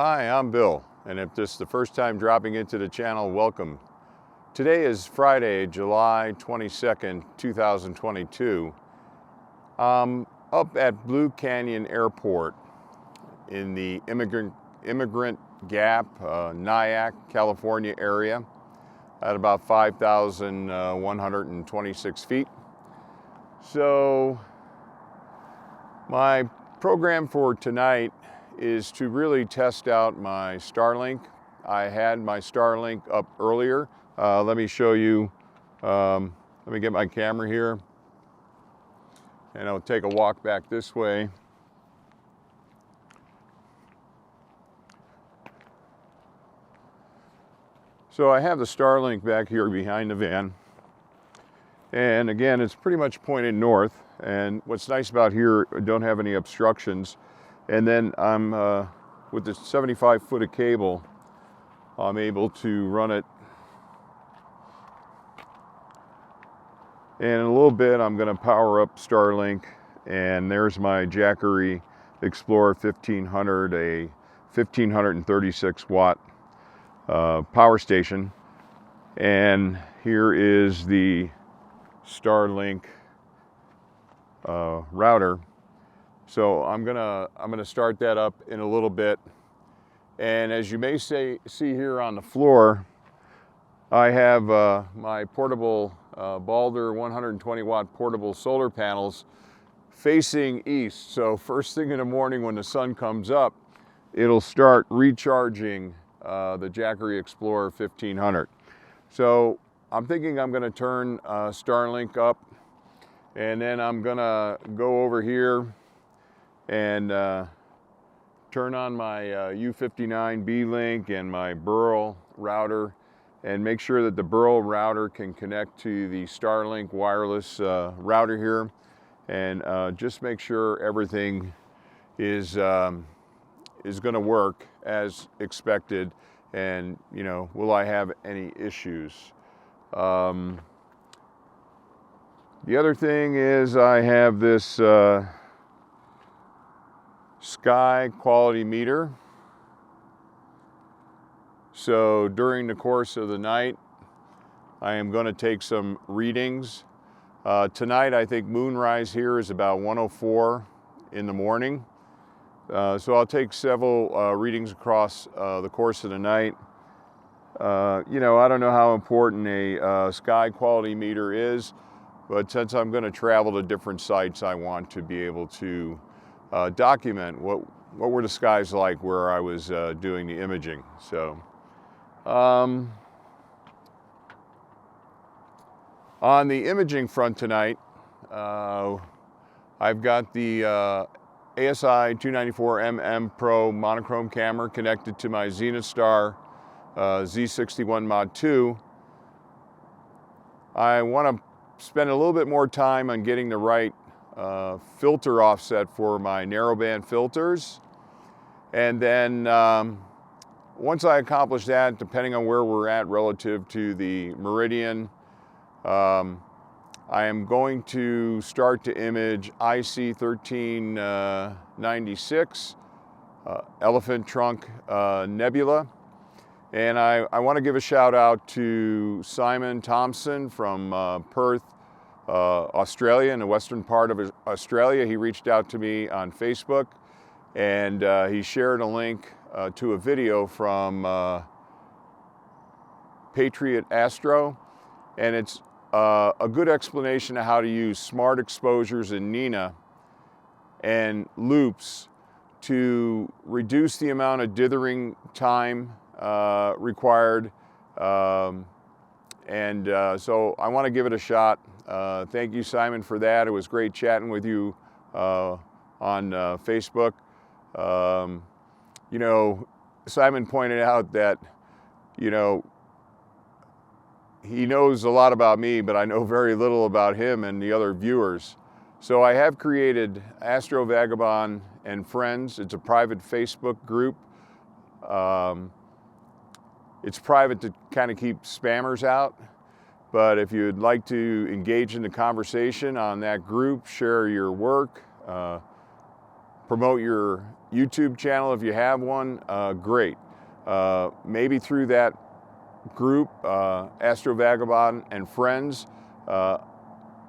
Hi, I'm Bill, and if this is the first time dropping into the channel, welcome. Today is Friday, July 22nd, 2022. I'm up at Blue Canyon Airport in the Immigrant Gap, Nyack, California area at about 5,126 feet. So my program for tonight is to really test out my Starlink. I had my Starlink up earlier. Let me show you, let me get my camera here and I'll take a walk back this way. So I have the Starlink back here behind the van. And again, it's pretty much pointed north. And what's nice about here, I don't have any obstructions. And then I'm, with the 75 foot of cable, I'm able to run it. And in a little bit, I'm gonna power up Starlink. And there's my Jackery Explorer 1500, a 1536 watt power station. And here is the Starlink router. So I'm gonna start that up in a little bit. And as you may see here on the floor, I have my portable Balder 120 watt portable solar panels facing east. So first thing in the morning when the sun comes up, it'll start recharging the Jackery Explorer 1500. So I'm thinking I'm gonna turn Starlink up, and then I'm gonna go over here and turn on my U59 B-Link and my Burl router and make sure that the Burl router can connect to the Starlink wireless router here, and just make sure everything is going to work as expected, and will I have any issues. The other thing is I have this sky quality meter. So during the course of the night, I am going to take some readings. Tonight, I think moonrise here is about 1:04 in the morning. So I'll take several readings across the course of the night. I don't know how important a sky quality meter is, but since I'm going to travel to different sites, I want to be able to document what were the skies like where I was doing the imaging. So on the imaging front tonight, I've got the ASI 294mm Pro monochrome camera connected to my Zenithstar Z61 Mod 2. I want to spend a little bit more time on getting the right filter offset for my narrowband filters. And then once I accomplish that, depending on where we're at relative to the meridian, I am going to start to image IC 1396 Elephant Trunk Nebula. And I want to give a shout out to Simon Thompson from Perth, Australia, in the western part of Australia. He reached out to me on Facebook, and he shared a link to a video from Patriot Astro, and it's a good explanation of how to use smart exposures in Nina and loops to reduce the amount of dithering time required. So I want to give it a shot. Thank you, Simon, for that. It was great chatting with you on Facebook. Simon pointed out that, he knows a lot about me, but I know very little about him and the other viewers. So I have created Astro Vagabond and Friends. It's a private Facebook group. It's private to kind of keep spammers out, but if you'd like to engage in the conversation on that group, share your work, promote your YouTube channel, if you have one, great. Maybe through that group, Astro Vagabond and Friends,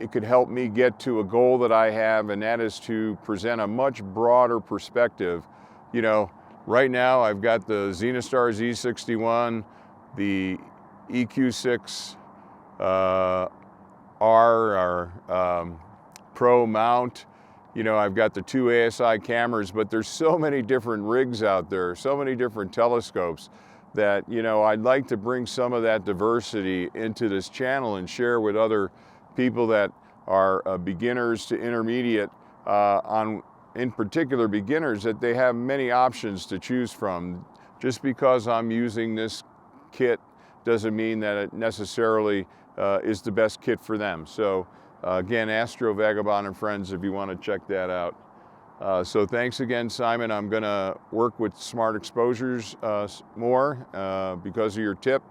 it could help me get to a goal that I have, and that is to present a much broader perspective. You know, right now I've got the Zenastar Z61, the EQ6 R or Pro mount. You know, I've got the 2 ASI cameras, but there's so many different rigs out there, so many different telescopes that, you know, I'd like to bring some of that diversity into this channel and share with other people that are beginners to intermediate, in particular beginners, that they have many options to choose from. Just because I'm using this kit doesn't mean that it necessarily is the best kit for them. So again, Astro Vagabond and Friends, if you want to check that out. So thanks again, Simon. I'm going to work with Smart Exposures more because of your tip.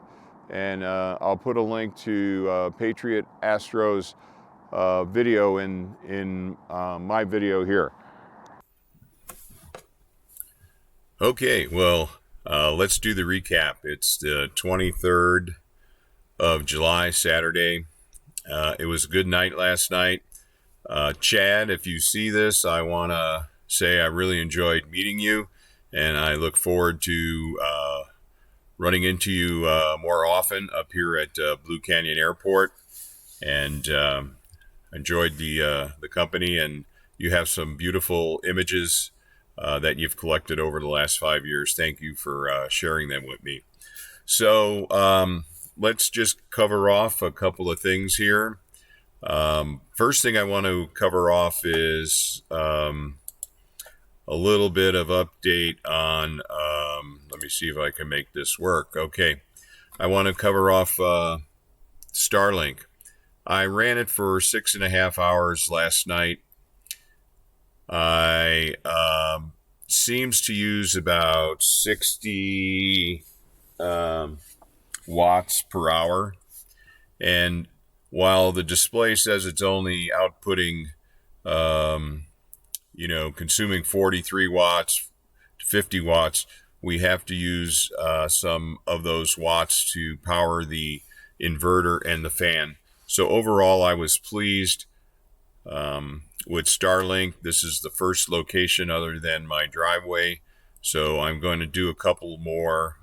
And I'll put a link to Patriot Astro's video in my video here. Okay, well, let's do the recap. It's the 23rd of July, Saturday. It was a good night last night. Chad, if you see this, I want to say I really enjoyed meeting you, and I look forward to running into you more often up here at Blue Canyon Airport, and enjoyed the company, and you have some beautiful images that you've collected over the last 5 years. Thank you for sharing them with me. So let's just cover off a couple of things here. First thing I want to cover off is a little bit of update on, let me see if I can make this work. Okay, I want to cover off Starlink. I ran it for 6.5 hours last night. I seems to use about 60 watts per hour, and while the display says it's only outputting, you know, consuming 43 watts to 50 watts, we have to use some of those watts to power the inverter and the fan. So overall, I was pleased with Starlink. This is the first location other than my driveway, so I'm going to do a couple more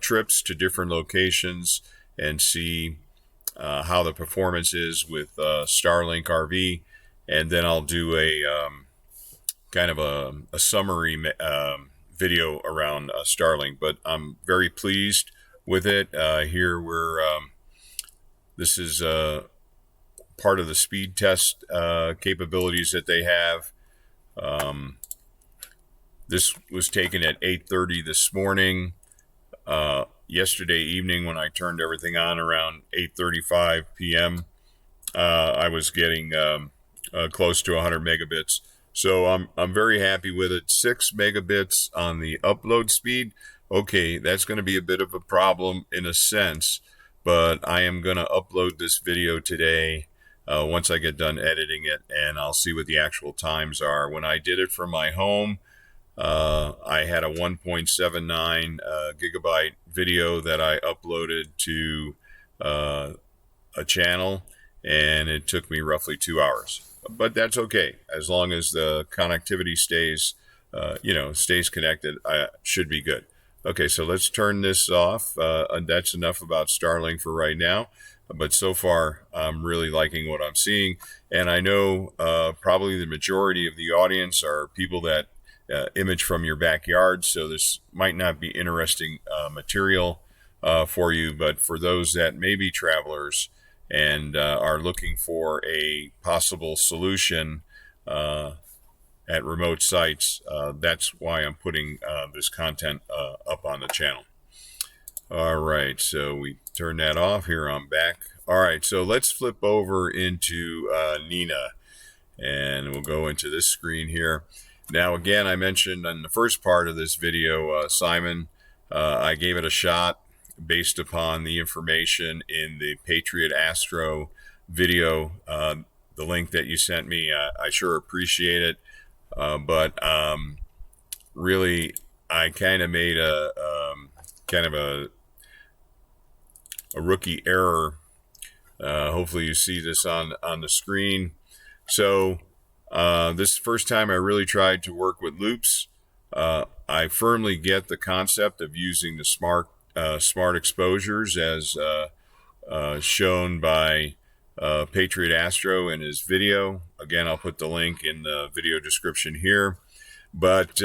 trips to different locations and see how the performance is with Starlink RV, and then I'll do a kind of a summary video around Starlink. But I'm very pleased with it. Here this is part of the speed test capabilities that they have. This was taken at 8:30 this morning. Yesterday evening, when I turned everything on around 8:35 p.m., I was getting close to 100 megabits. So I'm very happy with it. 6 megabits on the upload speed. Okay, that's going to be a bit of a problem in a sense, but I am going to upload this video today once I get done editing it, and I'll see what the actual times are. When I did it from my home, I had a 1.79 gigabyte video that I uploaded to a channel, and it took me roughly 2 hours. But that's okay, as long as the connectivity stays, stays connected. I should be good. Okay, so let's turn this off. That's enough about Starlink for right now. But so far, I'm really liking what I'm seeing, and I know probably the majority of the audience are people that image from your backyard, so this might not be interesting material for you, but for those that may be travelers and are looking for a possible solution at remote sites, that's why I'm putting this content up on the channel. All right, so we turn that off. Here I'm back. All right, so let's flip over into Nina, and we'll go into this screen here. Now, again, I mentioned in the first part of this video, Simon, I gave it a shot based upon the information in the Patriot Astro video, the link that you sent me. I sure appreciate it, but really, I kind of made a kind of a rookie error. Hopefully you see this on the screen. So this is the first time I really tried to work with loops. I firmly get the concept of using the smart exposures as shown by Patriot Astro in his video. Again, I'll put the link in the video description here. But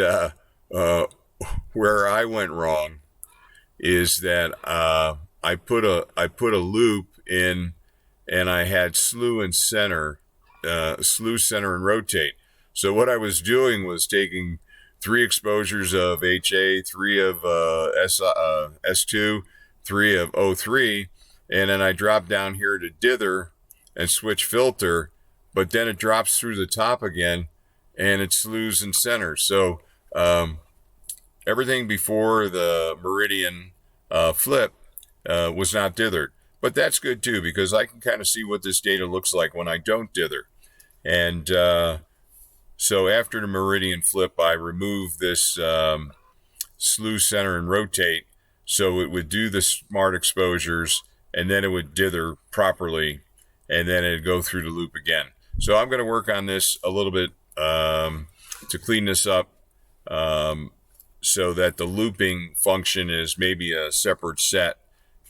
where I went wrong is that I put a loop in, and I had slew, center, and rotate. So what I was doing was taking 3 exposures of HA, 3 of S2, 3 of O3, and then I drop down here to dither and switch filter, but then it drops through the top again, and it slews and centers. So everything before the Meridian flip was not dithered. But that's good too, because I can kind of see what this data looks like when I don't dither. And so after the Meridian flip, I removed this slew, center, and rotate, so it would do the smart exposures, and then it would dither properly, and then it'd go through the loop again. So I'm going to work on this a little bit to clean this up, so that the looping function is maybe a separate set.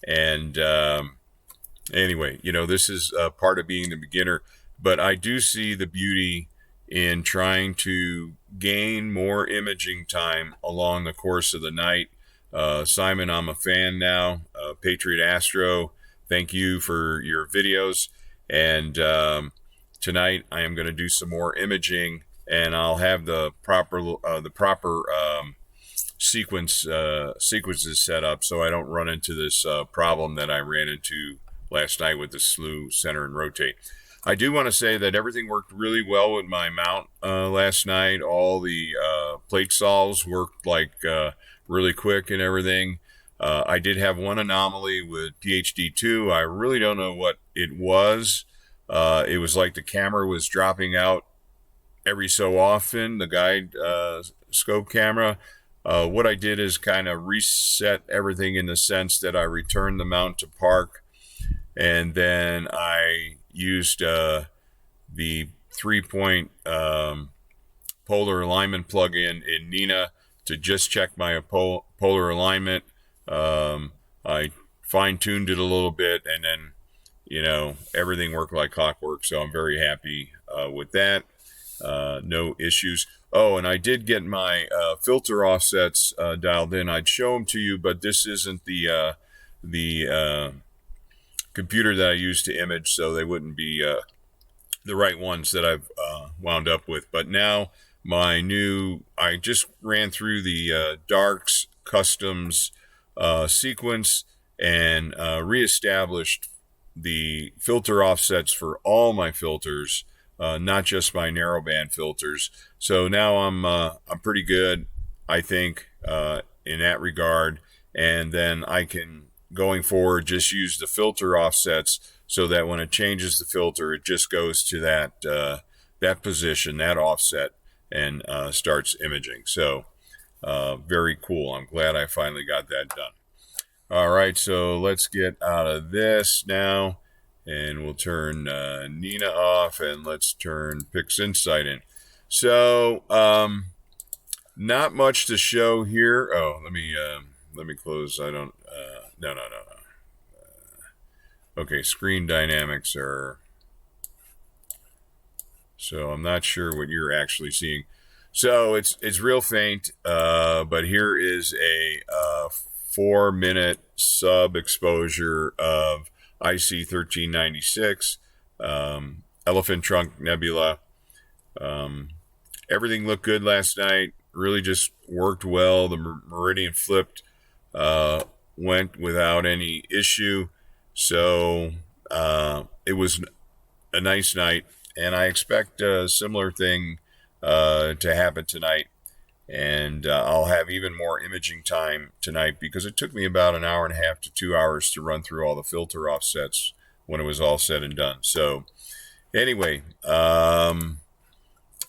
And anyway, you know, this is part of being the beginner, but I do see the beauty in trying to gain more imaging time along the course of the night. Simon, I'm a fan now. Patriot Astro, thank you for your videos. And tonight I am going to do some more imaging, and I'll have the proper sequences set up, so I don't run into this problem that I ran into last night with the slew, center, and rotate. I do want to say that everything worked really well with my mount last night. All the plate solves worked like really quick and everything. I did have one anomaly with PhD2. I really don't know what it was. It was like the camera was dropping out every so often, the guide scope camera. What I did is kind of reset everything in the sense that I returned the mount to park, and then I used the 3-point polar alignment plugin in Nina to just check my polar alignment. I fine-tuned it a little bit, and then, you know, everything worked like clockwork, so I'm very happy with that. No issues. Oh, and I did get my filter offsets dialed in. I'd show them to you, but this isn't the computer that I use to image, so they wouldn't be the right ones that I've wound up with. But now I just ran through the Darks Customs sequence and reestablished the filter offsets for all my filters, not just my narrowband filters. So now I'm pretty good, I think, in that regard. And then I can, going forward, just use the filter offsets so that when it changes the filter, it just goes to that position, that offset, and starts imaging. So very cool. I'm glad I finally got that done. All right, so let's get out of this now, and we'll turn Nina off, and let's turn PixInsight in. So not much to show here. Oh, let me close. I don't. No. Okay, screen dynamics are. So I'm not sure what you're actually seeing. So it's real faint, but here is a 4-minute sub exposure of IC 1396, Elephant Trunk Nebula. Everything looked good last night. Really just worked well. The Meridian flipped, went without any issue. So it was a nice night, and I expect a similar thing to happen tonight. And I'll have even more imaging time tonight, because it took me about an hour and a half to 2 hours to run through all the filter offsets when it was all said and done. So anyway,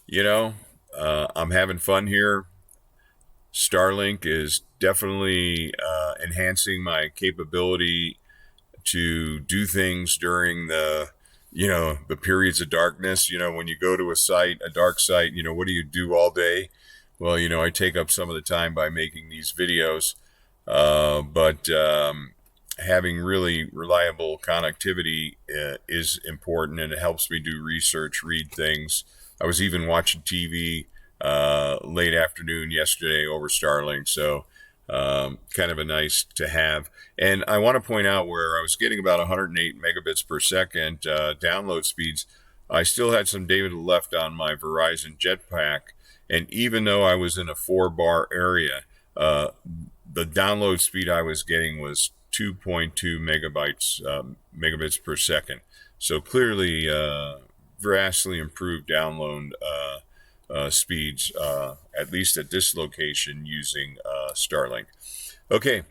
you know, I'm having fun here. Starlink is definitely enhancing my capability to do things during the periods of darkness. When you go to a dark site, what do you do all day? Well, I take up some of the time by making these videos, but having really reliable connectivity is important, and it helps me do research, read things. I was even watching TV late afternoon yesterday over Starlink, so kind of a nice to have. And I want to point out where I was getting about 108 megabits per second download speeds, I still had some data left on my Verizon Jetpack, and even though I was in a 4-bar area, the download speed I was getting was 2.2 megabits per second. So clearly, vastly improved download speeds, at least at this location, using Starlink. Okay,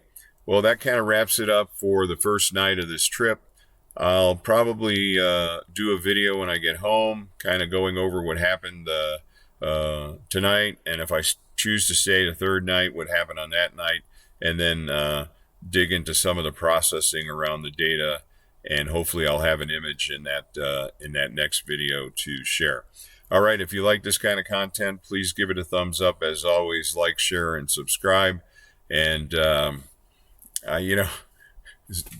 well, that kind of wraps it up for the first night of this trip. I'll probably do a video when I get home, kind of going over what happened tonight, and if I choose to stay the third night, what happened on that night, and then dig into some of the processing around the data, and hopefully I'll have an image in that next video to share. All right, if you like this kind of content, please give it a thumbs up. As always, like, share, and subscribe. And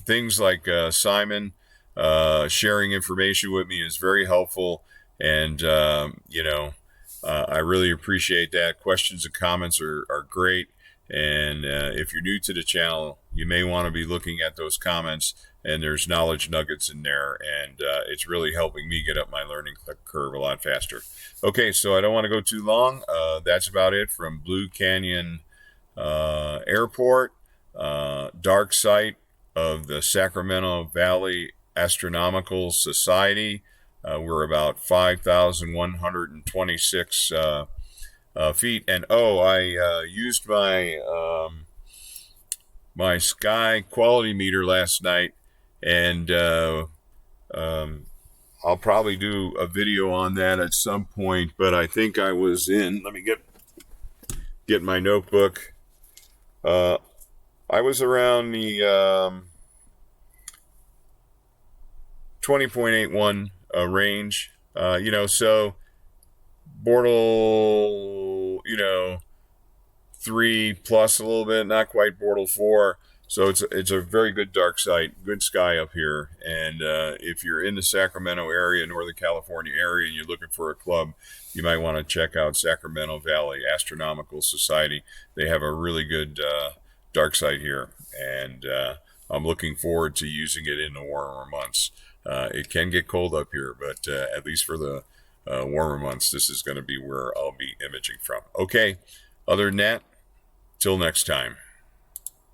things like Simon sharing information with me is very helpful, and I really appreciate that. Questions and comments are great, and if you're new to the channel, you may want to be looking at those comments, and there's knowledge nuggets in there, and it's really helping me get up my learning curve a lot faster. Okay, so I don't want to go too long. That's about it from Blue Canyon Airport, dark site of the Sacramento Valley Astronomical Society. We're about 5,126 feet. And I used my my sky quality meter last night, and I'll probably do a video on that at some point. But I think I was in. Let me get my notebook. I was around the 20.81 range. So Bortle, 3 plus a little bit, not quite Bortle 4. So it's a very good dark site, good sky up here. And if you're in the Sacramento area, Northern California area, and you're looking for a club, you might want to check out Sacramento Valley Astronomical Society. They have a really good dark site here, and I'm looking forward to using it in the warmer months. It can get cold up here, but at least for the warmer months, this is going to be where I'll be imaging from. Okay, other than that, till next time.